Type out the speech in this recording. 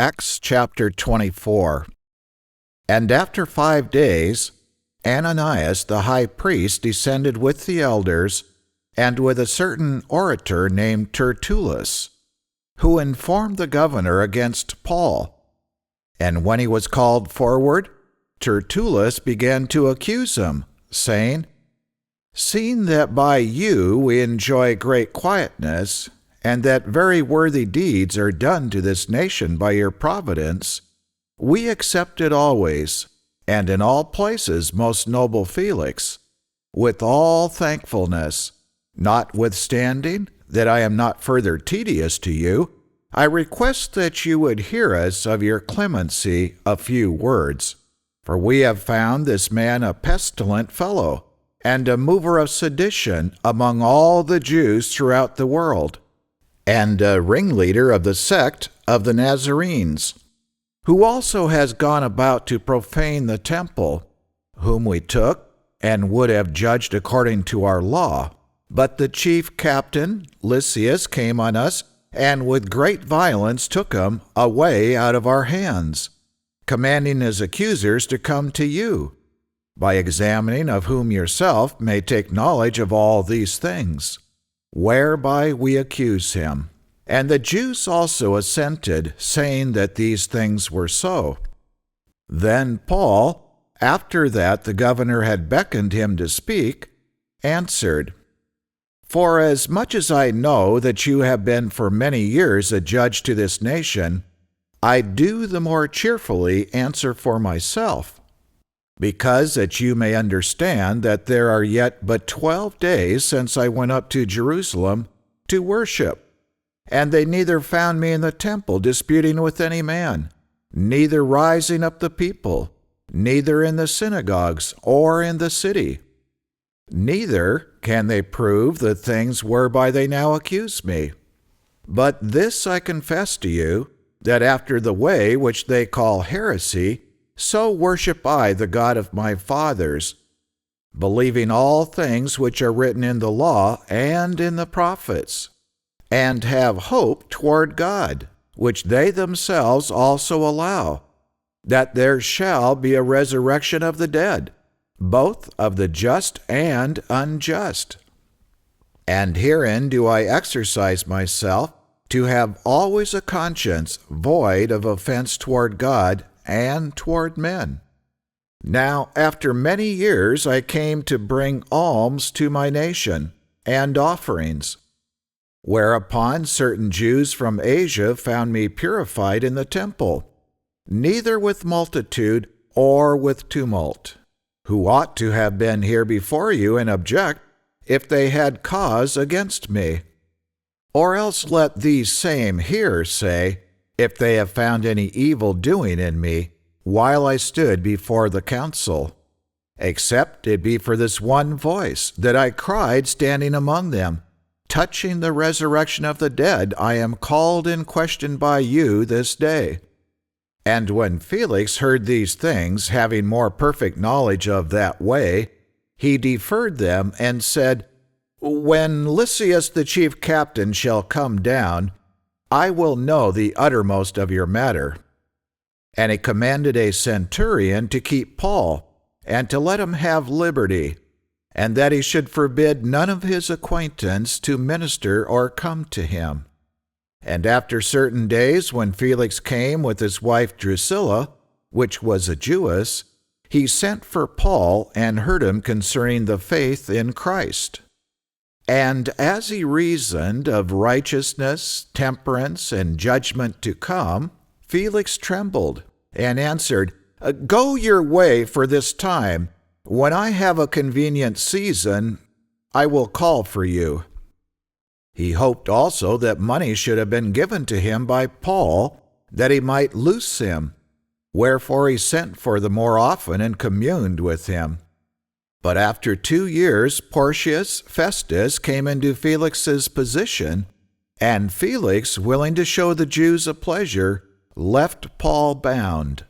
Acts chapter 24. And after 5 days, Ananias the high priest descended with the elders, and with a certain orator named Tertullus, who informed the governor against Paul. And when he was called forward, Tertullus began to accuse him, saying, "Seeing that by you we enjoy great quietness, and that very worthy deeds are done to this nation by your providence, we accept it always, and in all places, most noble Felix, with all thankfulness. Notwithstanding that I am not further tedious to you, I request that you would hear us of your clemency a few words. For we have found this man a pestilent fellow, and a mover of sedition among all the Jews throughout the world, and a ringleader of the sect of the Nazarenes, who also has gone about to profane the temple, whom we took and would have judged according to our law. But the chief captain, Lysias, came on us, and with great violence took him away out of our hands, commanding his accusers to come to you, by examining of whom yourself may take knowledge of all these things, whereby we accuse him. And the Jews also assented, saying that these things were so. Then Paul, after that the governor had beckoned him to speak, answered, "For as much as I know that you have been for many years a judge to this nation, I do the more cheerfully answer for myself, because that you may understand that there are yet but 12 days since I went up to Jerusalem to worship, and they neither found me in the temple disputing with any man, neither rising up the people, neither in the synagogues or in the city. Neither can they prove the things whereby they now accuse me. But this I confess to you, that after the way which they call heresy, so worship I the God of my fathers, believing all things which are written in the law and in the prophets, and have hope toward God, which they themselves also allow, that there shall be a resurrection of the dead, both of the just and unjust. And herein do I exercise myself to have always a conscience void of offense toward God and toward men. Now, after many years I came to bring alms to my nation, and offerings. Whereupon certain Jews from Asia found me purified in the temple, neither with multitude or with tumult, who ought to have been here before you and object, if they had cause against me. Or else let these same here say, if they have found any evil doing in me, while I stood before the council, except it be for this one voice, that I cried standing among them, touching the resurrection of the dead, I am called in question by you this day." And when Felix heard these things, having more perfect knowledge of that way, he deferred them and said, "When Lysias the chief captain shall come down, I will know the uttermost of your matter." And he commanded a centurion to keep Paul, and to let him have liberty, and that he should forbid none of his acquaintance to minister or come to him. And after certain days, when Felix came with his wife Drusilla, which was a Jewess, he sent for Paul and heard him concerning the faith in Christ. And as he reasoned of righteousness, temperance, and judgment to come, Felix trembled and answered, "Go your way for this time. When I have a convenient season, I will call for you." He hoped also that money should have been given to him by Paul, that he might loose him. Wherefore he sent for them more often and communed with him. But after 2 years, Porcius Festus came into Felix's position, and Felix, willing to show the Jews a pleasure, left Paul bound.